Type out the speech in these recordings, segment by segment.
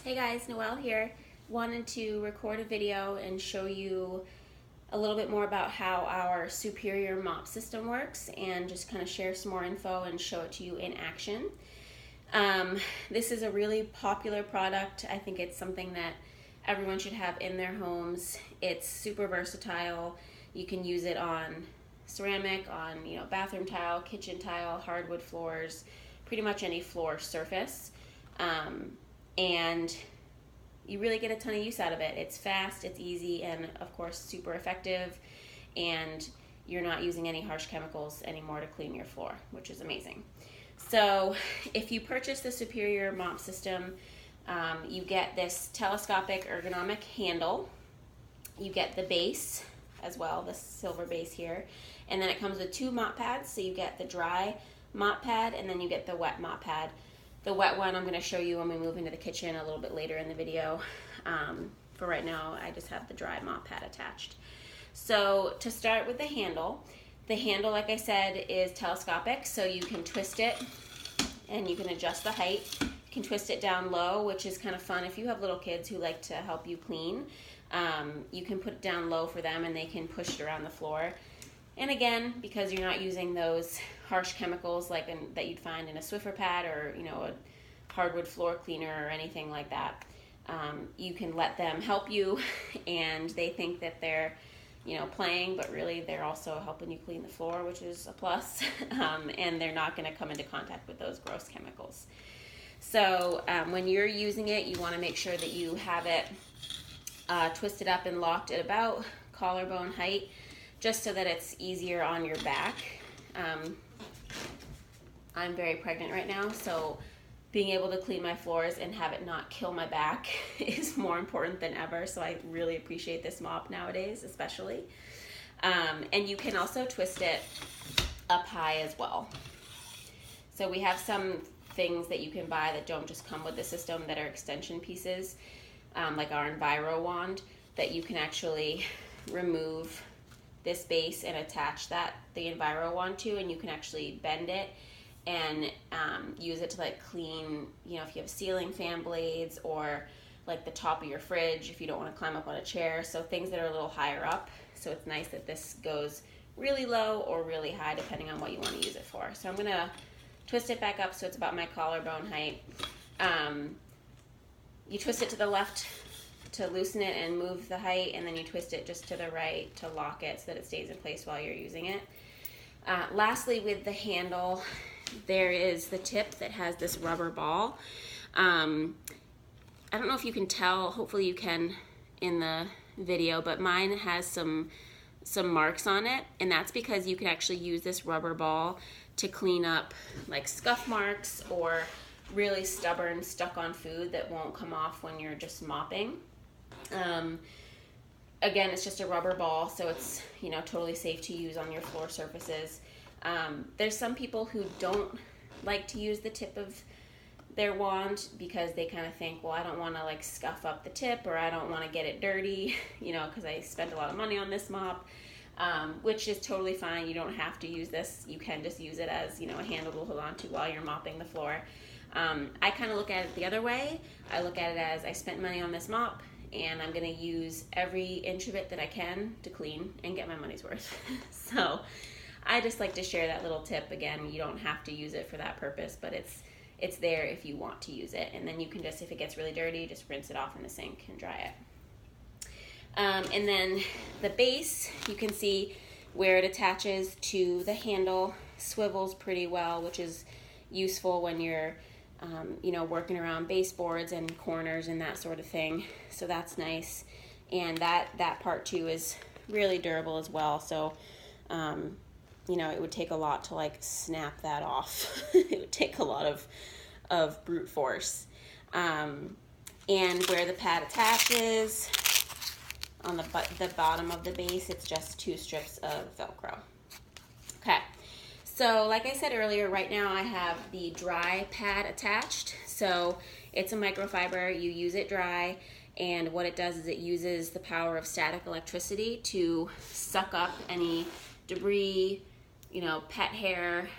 Hey guys, Noelle here. Wanted to record a video and show you a little bit more about how our superior mop system works and just kind of share some more info and show it to you in action. This is a really popular product. I think it's something that everyone should have in their homes. It's super versatile. You can use it on ceramic, on bathroom tile, kitchen tile, hardwood floors, pretty much any floor surface. And you really get a ton of use out of it. It's fast, it's easy, and of course super effective, and you're not using any harsh chemicals anymore to clean your floor, which is amazing. So if you purchase the Superior Mop System, you get this telescopic ergonomic handle. You get the base as well, the silver base here, and then it comes with two mop pads. So you get the dry mop pad and then you get the wet mop pad. The wet one I'm going to show you when we move into the kitchen a little bit later in the video. For right now, I just have the dry mop pad attached. So to start with the handle, like I said, is telescopic, so you can twist it and you can adjust the height. You can twist it down low, which is kind of fun if you have little kids who like to help you clean. You can put it down low for them and they can push it around the floor. And again, because you're not using those harsh chemicals that you'd find in a Swiffer pad or a hardwood floor cleaner or anything like that, you can let them help you, and they think that they're playing, but really they're also helping you clean the floor, which is a plus. And they're not going to come into contact with those gross chemicals. So when you're using it, you want to make sure that you have it twisted up and locked at about collarbone height, just so that it's easier on your back. I'm very pregnant right now, so being able to clean my floors and have it not kill my back is more important than ever, so I really appreciate this mop nowadays, especially. And you can also twist it up high as well. So we have some things that you can buy that don't just come with the system that are extension pieces, like our Enviro wand, that you can actually remove this base and attach the Enviro wand to, and you can actually bend it and use it to clean, if you have ceiling fan blades or the top of your fridge if you don't want to climb up on a chair, so things that are a little higher up. So it's nice that this goes really low or really high depending on what you want to use it for. So I'm going to twist it back up so it's about my collarbone height. You twist it to the left to loosen it and move the height, and then you twist it just to the right to lock it so that it stays in place while you're using it. Lastly, with the handle, there is the tip that has this rubber ball. I don't know if you can tell, hopefully you can in the video, but mine has some marks on it, and that's because you can actually use this rubber ball to clean up scuff marks or really stubborn stuck on food that won't come off when you're just mopping. Again, it's just a rubber ball, so it's totally safe to use on your floor surfaces. There's some people who don't like to use the tip of their wand because they kind of think, well, I don't want to scuff up the tip, or I don't want to get it dirty, because I spent a lot of money on this mop, which is totally fine. You don't have to use this. You can just use it as a handle to hold on to while you're mopping the floor. I kind of look at it the other way. I look at it as I spent money on this mop, and I'm going to use every inch of it that I can to clean and get my money's worth. So I just like to share that little tip. Again, you don't have to use it for that purpose, but it's there if you want to use it. And then you can just, if it gets really dirty, just rinse it off in the sink and dry it. And then the base, you can see where it attaches to the handle, swivels pretty well, which is useful when you're working around baseboards and corners and that sort of thing. So that's nice. And that part too is really durable as well. So, it would take a lot to snap that off. It would take a lot of brute force. And where the pad attaches, on the bottom of the base, it's just two strips of Velcro. Okay. So like I said earlier, right now I have the dry pad attached. So it's a microfiber, you use it dry, and what it does is it uses the power of static electricity to suck up any debris, pet hair,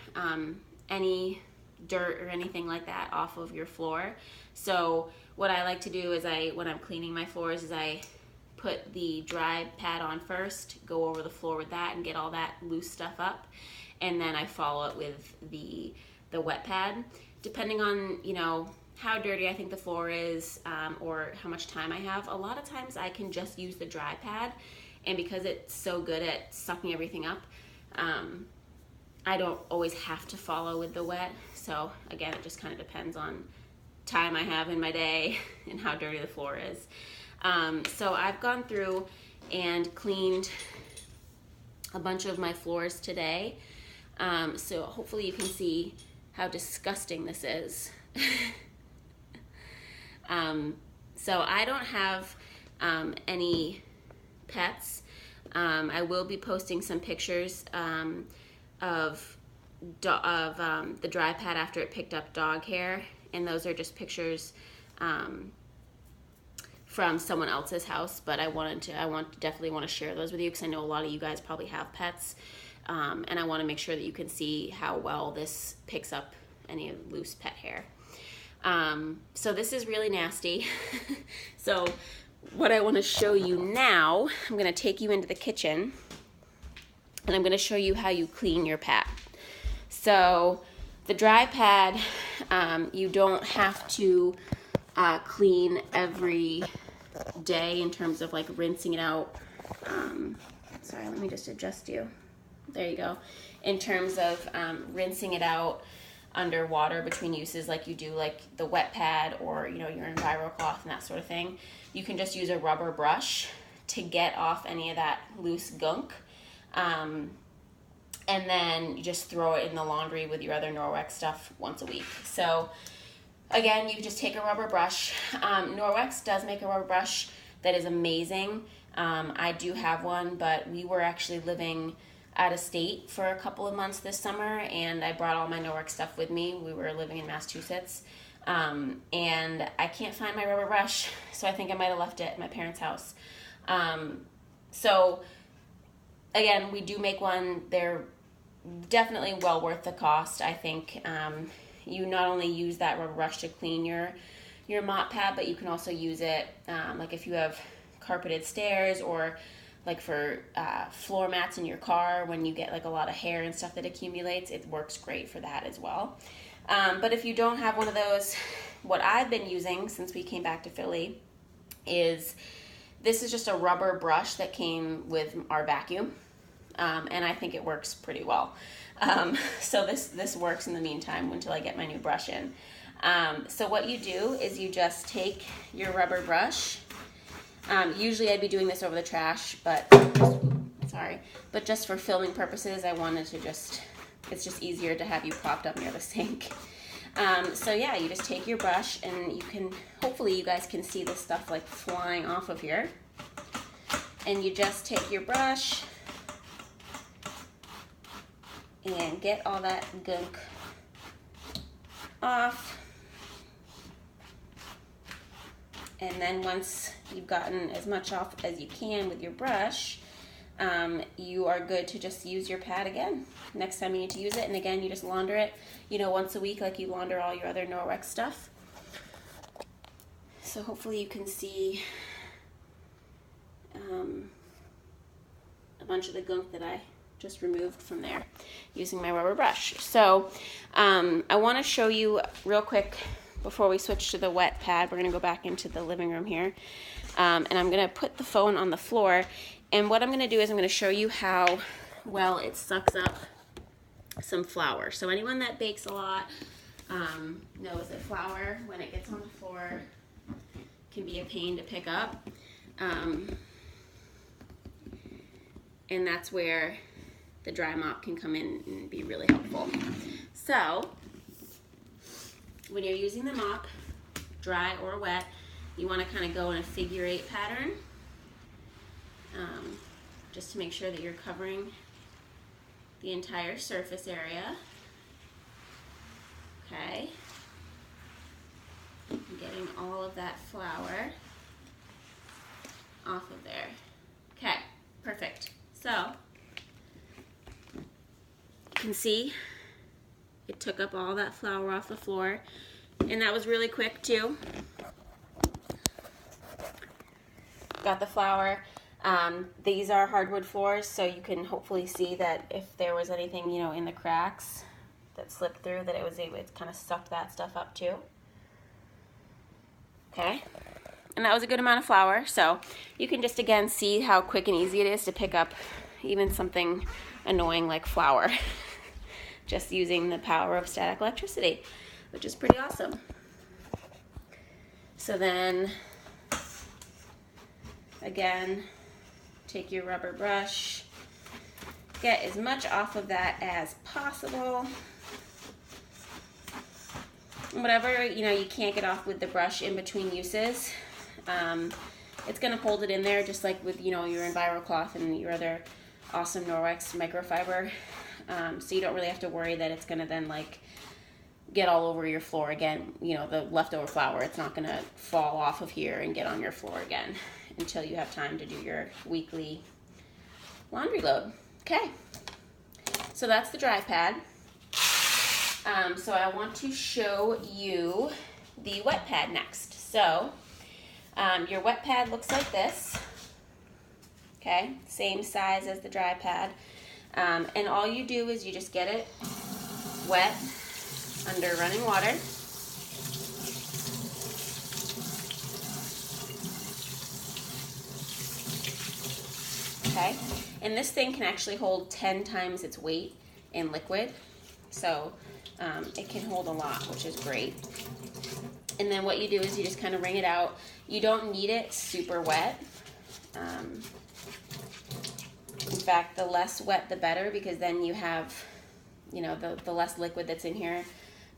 any dirt or anything like that off of your floor. So what I like to do is when I'm cleaning my floors is I put the dry pad on first, go over the floor with that and get all that loose stuff up, and then I follow it with the wet pad. Depending on, you know, how dirty I think the floor is, or how much time I have, a lot of times I can just use the dry pad, and because it's so good at sucking everything up, I don't always have to follow with the wet. So again, it just kind of depends on time I have in my day and how dirty the floor is. So I've gone through and cleaned a bunch of my floors today. So hopefully you can see how disgusting this is. So I don't have any pets. I will be posting some pictures of the dry pad after it picked up dog hair, and those are just pictures from someone else's house, but I definitely want to share those with you because I know a lot of you guys probably have pets, and I want to make sure that you can see how well this picks up any loose pet hair. So this is really nasty. So what I want to show you now, I'm going to take you into the kitchen and I'm going to show you how you clean your pad. So the dry pad, you don't have to clean every day in terms of like rinsing it out. Sorry, let me just adjust you. There you go. In terms of rinsing it out under water between uses like you do like the wet pad or, you know, your EnviroCloth and that sort of thing. You can just use a rubber brush to get off any of that loose gunk. And then you just throw it in the laundry with your other Norwex stuff once a week. So again, you just take a rubber brush. Norwex does make a rubber brush that is amazing. I do have one, but we were actually living out of state for a couple of months this summer, and I brought all my Norwex stuff with me. We were living in Massachusetts, and I can't find my rubber brush, so I think I might have left it at my parents' house. So again, we do make one. They're definitely well worth the cost. I think you not only use that rubber brush to clean your mop pad, but you can also use it like if you have carpeted stairs or like for floor mats in your car when you get like a lot of hair and stuff that accumulates. It works great for that as well. But if you don't have one of those, what I've been using since we came back to Philly is this is just a rubber brush that came with our vacuum, and I think it works pretty well. So this works in the meantime until I get my new brush in. So what you do is you just take your rubber brush. Usually I'd be doing this over the trash, but just for filming purposes, I wanted to it's just easier to have you propped up near the sink. So yeah, you just take your brush and hopefully you guys can see this stuff like flying off of here. And you just take your brush and get all that gunk off. And then once you've gotten as much off as you can with your brush, you are good to just use your pad again next time you need to use it. And again, you just launder it, once a week like you launder all your other Norwex stuff. So hopefully you can see a bunch of the gunk that I just removed from there using my rubber brush. So I want to show you real quick before we switch to the wet pad. We're going to go back into the living room here, and I'm going to put the phone on the floor, and what I'm going to do is I'm going to show you how well it sucks up some flour. So anyone that bakes a lot knows that flour, when it gets on the floor, can be a pain to pick up, and that's where the dry mop can come in and be really helpful. So when you're using the mop, dry or wet, you want to kind of go in a figure 8 pattern, just to make sure that you're covering the entire surface area. Okay. And getting all of that flour off of there. Okay, perfect. So you can see it took up all that flour off the floor, and that was really quick too. Got the flour. These are hardwood floors, so you can hopefully see that if there was anything, you know, in the cracks that slipped through, that it was able to kind of suck that stuff up too. Okay, and that was a good amount of flour, so you can just again see how quick and easy it is to pick up even something annoying like flour just using the power of static electricity, which is pretty awesome. So then again, take your rubber brush, get as much off of that as possible. Whatever, you know, you can't get off with the brush in between uses, it's going to hold it in there just like with, you know, your EnviroCloth and your other awesome Norwex microfiber. So you don't really have to worry that it's going to then like get all over your floor again. You know, the leftover flour, it's not going to fall off of here and get on your floor again until you have time to do your weekly laundry load. Okay, so that's the dry pad. So I want to show you the wet pad next. So your wet pad looks like this. Okay, same size as the dry pad. And all you do is you just get it wet under running water. Okay, and this thing can actually hold 10 times its weight in liquid. So it can hold a lot, which is great. And then what you do is you just kind of wring it out. You don't need it super wet. In fact, the less wet the better, because then you have, you know, the less liquid that's in here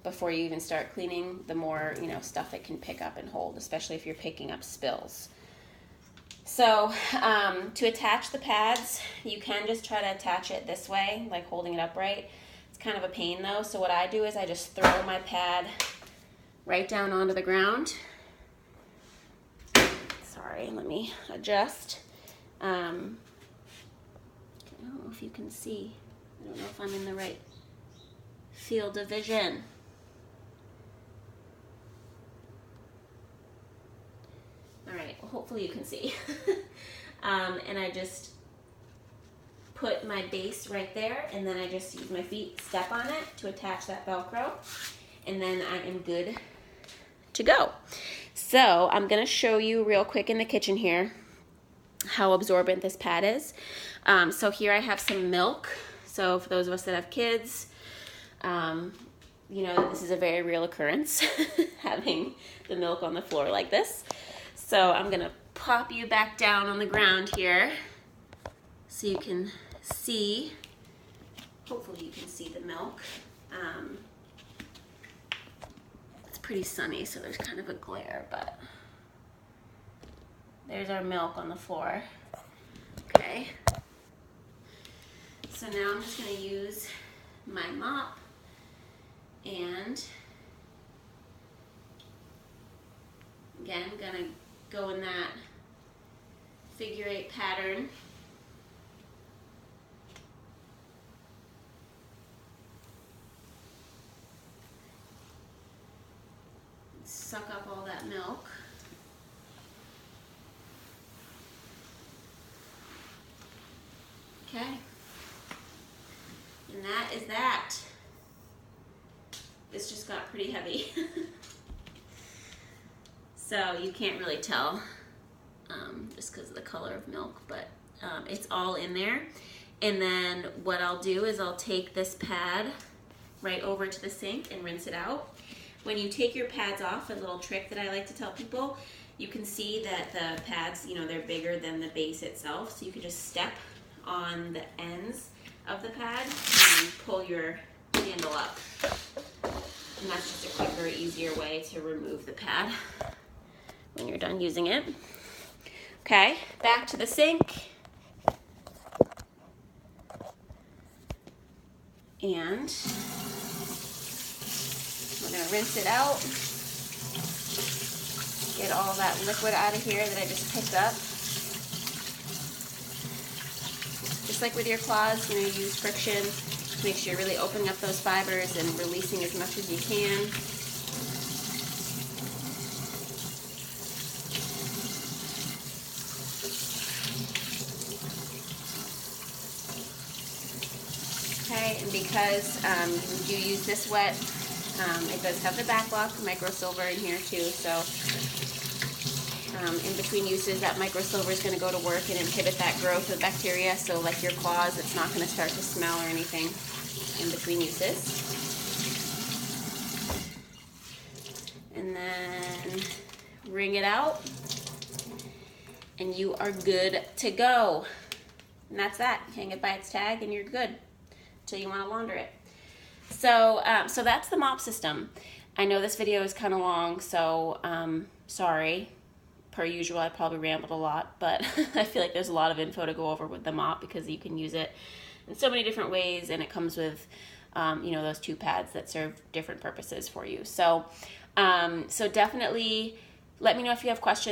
before you even start cleaning, the more, you know, stuff it can pick up and hold, especially if you're picking up spills. So to attach the pads, you can just try to attach it this way, like holding it upright. Kind of a pain though, so what I do is I just throw my pad right down onto the ground. Sorry, let me adjust. I don't know if you can see. I don't know if I'm in the right field of vision. All right, well, hopefully you can see. And I just put my base right there, and then I just use my feet, step on it to attach that Velcro, and then I am good to go. So I'm gonna show you real quick in the kitchen here how absorbent this pad is. So here I have some milk. So for those of us that have kids, you know, this is a very real occurrence, having the milk on the floor like this. So I'm gonna pop you back down on the ground here so you can see, hopefully you can see the milk. It's pretty sunny, so there's kind of a glare, but there's our milk on the floor. Okay, so now I'm just going to use my mop and again, going to go in that figure 8 pattern. Suck up all that milk. Okay. And that is that. This just got pretty heavy. So you can't really tell just because of the color of milk, but it's all in there. And then what I'll do is I'll take this pad right over to the sink and rinse it out. When you take your pads off, a little trick that I like to tell people, you can see that the pads, you know, they're bigger than the base itself, so you can just step on the ends of the pad and pull your handle up. And that's just a quicker, easier way to remove the pad when you're done using it. Okay, back to the sink. And we're gonna rinse it out. Get all that liquid out of here that I just picked up. Just like with your cloths, you know, you use friction Make sure you're really opening up those fibers and releasing as much as you can. Okay, and because you do use this wet, it does have the back lock, microsilver in here too, so in between uses that microsilver is going to go to work and inhibit that growth of bacteria, so like your claws, it's not going to start to smell or anything in between uses. And then wring it out and you are good to go. And that's that. Hang it by its tag and you're good until you want to launder it. So so that's the mop system. I know this video is kind of long, so sorry. Per usual, I probably rambled a lot, but I feel like there's a lot of info to go over with the mop because you can use it in so many different ways, and it comes with you know, those two pads that serve different purposes for you. So so definitely let me know if you have questions.